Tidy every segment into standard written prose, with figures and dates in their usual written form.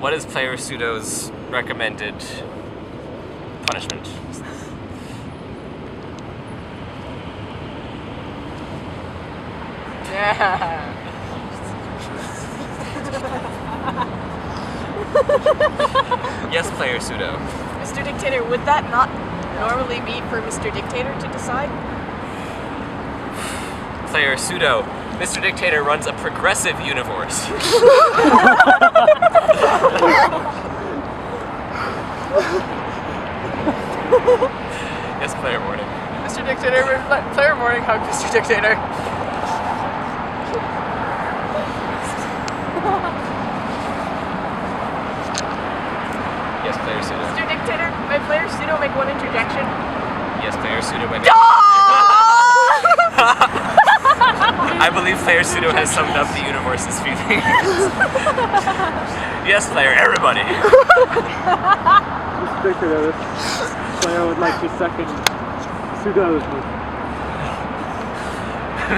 What is player Pseudo's recommended punishment? Yeah. Yes, player Pseudo. Mr. Dictator, would that not normally be for Mr. Dictator to decide? Player Pseudo. Mr. Dictator runs a progressive universe. Yes, player Morning. Mr. Dictator, player Morning hug Mr. Dictator. Yes, player Pseudo. Mr. Dictator, may player Pseudo make one interjection? Yes, player Pseudo. I believe player Pseudo has summed up the universe's feelings. Yes, player, everybody. Mr. Dictator, this player would like to second Pseudo's move.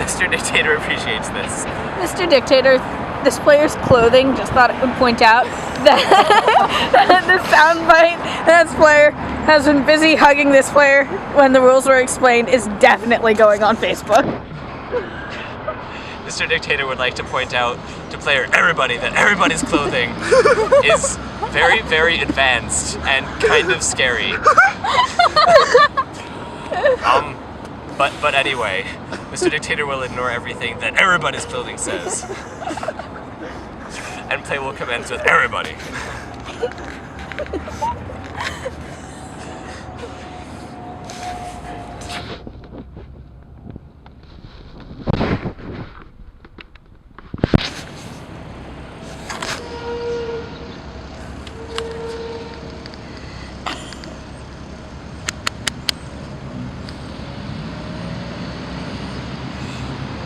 Mr. Dictator appreciates this. Mr. Dictator, this player's clothing just thought it would point out that the soundbite that this player has been busy hugging this player when the rules were explained is definitely going on Facebook. Mr. Dictator would like to point out to player everybody that everybody's clothing is very, very advanced and kind of scary. But anyway, Mr. Dictator will ignore everything that everybody's clothing says. And play will commence with everybody.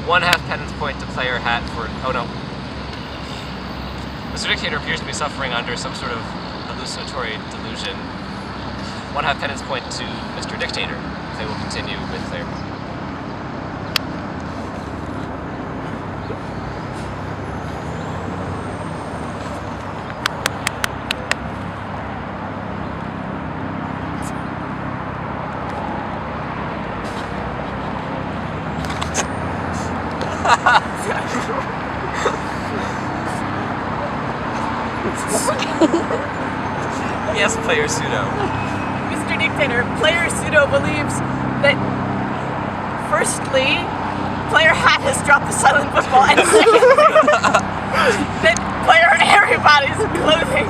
One half penance point to player hat for... Oh no. Mr. Dictator appears to be suffering under some sort of hallucinatory delusion. One half penance point to Mr. Dictator. They will continue with player... Yes, player Pseudo. Mr. Dictator, player Pseudo believes that, firstly, player Hat has dropped the silent football, and secondly, that player Everybody's clothing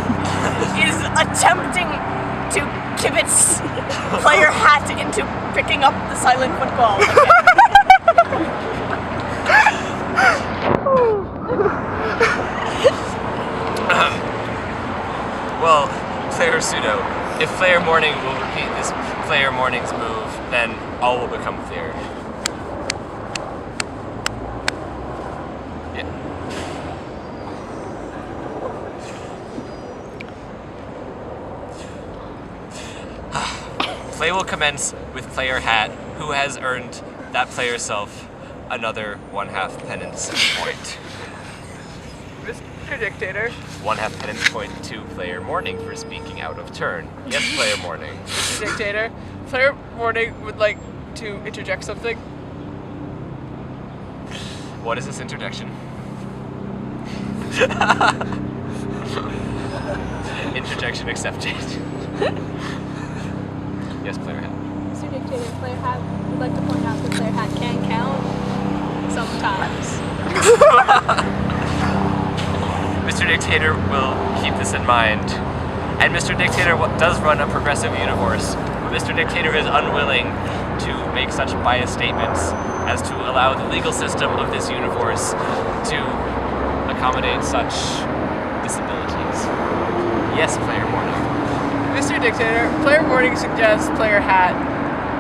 is attempting to kibitz player Hat into picking up the silent football Well, player Pseudo, if player Morning will repeat this player Morning's move, then all will become clear. Yeah. Play will commence with player Hat, who has earned that player's self another one-half penance point. Mr. Dictator. One-half penance point to player Morning for speaking out of turn. Yes, player Morning. Mr. Dictator, player Morning would like to interject something. What is this interjection? Interjection accepted. Yes, player Hat. Mr. Dictator, player hat would like to point out that player hat can count sometimes. Mr. Dictator will keep this in mind. And Mr. Dictator does run a progressive universe, but Mr. Dictator is unwilling to make such biased statements as to allow the legal system of this universe to accommodate such disabilities. Yes, player Morning. Mr. Dictator, player Morning suggests player Hat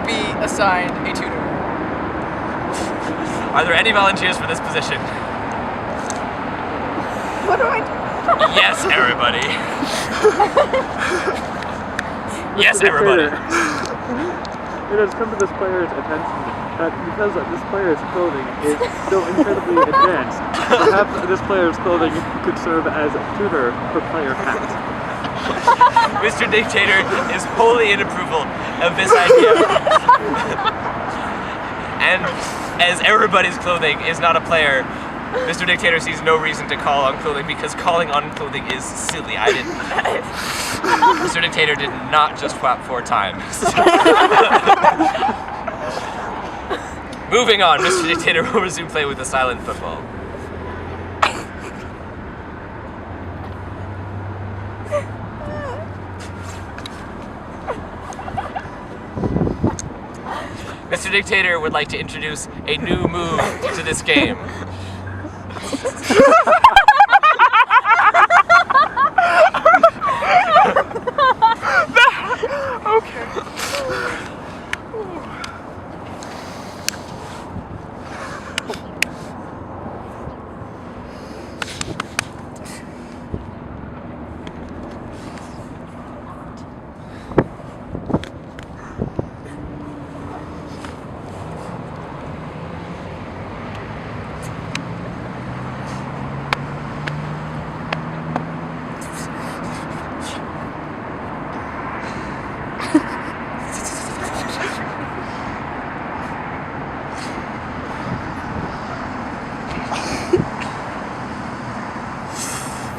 be assigned a tutor. Are there any volunteers for this position? What do I do? Yes, everybody. Yes, Mr. everybody. Dictator, it has come to this player's attention that because this player's clothing is so incredibly advanced, perhaps this player's clothing could serve as a tutor for player hat. Mr. Dictator is wholly in approval of this idea. And as everybody's clothing is not a player, Mr. Dictator sees no reason to call on clothing because calling on clothing is silly. Mr. Dictator did not just whap 4 times. Moving on, Mr. Dictator will resume play with the silent football. Mr. Dictator would like to introduce a new move to this game.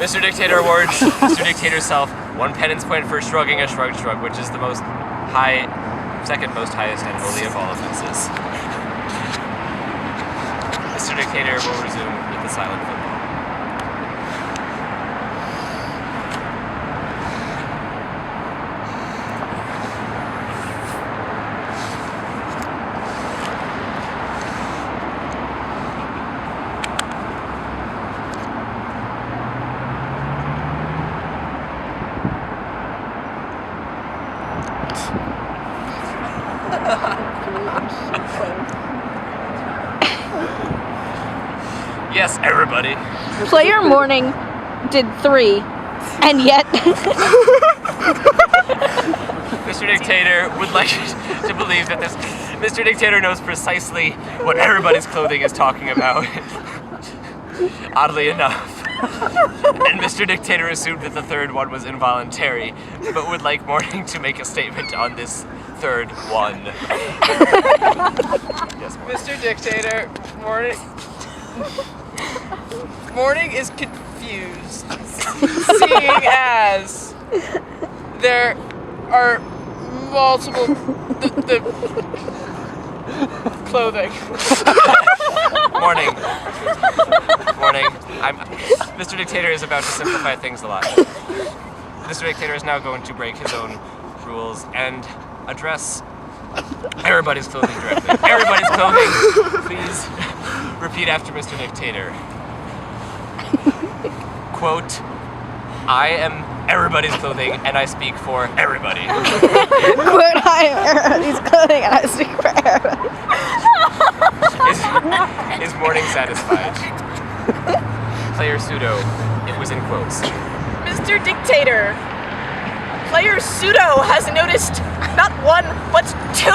Mr. Dictator awards Mr. Dictator's self 1 penance point for shrugging a shrug, which is the second most highest and holy of all offenses. Mr. Dictator will resume with the silent football. Yes, everybody. Player Morning did 3, and yet Mr. Dictator would like to believe that Mr. Dictator knows precisely what everybody's clothing is talking about. Oddly enough. And Mr. Dictator assumed that the third one was involuntary, but would like Morning to make a statement on this third one. Yes, Morning. Mr. Dictator, Morning is confused, seeing as there are multiple the clothing. Morning. Mr. Dictator is about to simplify things a lot. Mr. Dictator is now going to break his own rules and address everybody's clothing directly. Everybody's clothing. Please repeat after Mr. Dictator. Quote, I am everybody's clothing and I speak for everybody. quote, I am everybody's clothing and I speak for everybody. Is Morning satisfied? Player Pseudo, it was in quotes. Mr. Dictator, player Pseudo has noticed not 1, but 2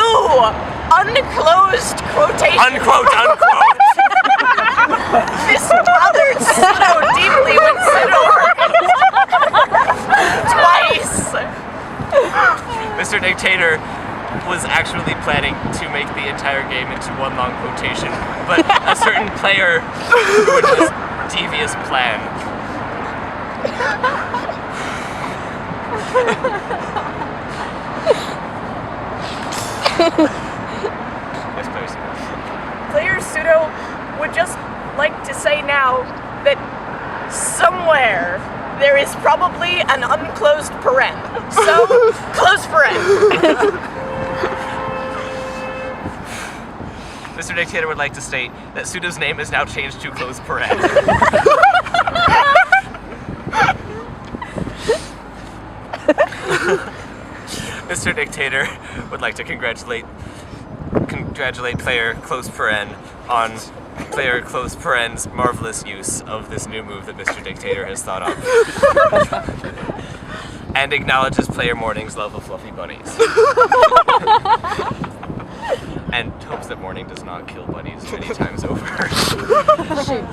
unclosed quotations. Unquote. This bothered Pseudo deeply when Pseudo heard it. Twice. Mr. Dictator was actually planning to make the entire game into one long quotation, but a certain player ruined this devious plan. Yes, please. Player Pseudo would just like to say now that somewhere there is probably an unclosed paren. So, close paren. Mr. Dictator would like to state that Pseudo's name is now changed to Close Paren. Mr. Dictator would like to congratulate player Close Paren on player Close Paren's marvelous use of this new move that Mr. Dictator has thought of. And acknowledges player Morning's love of fluffy bunnies. and hopes that morning does not kill buddies many times over. Shoot.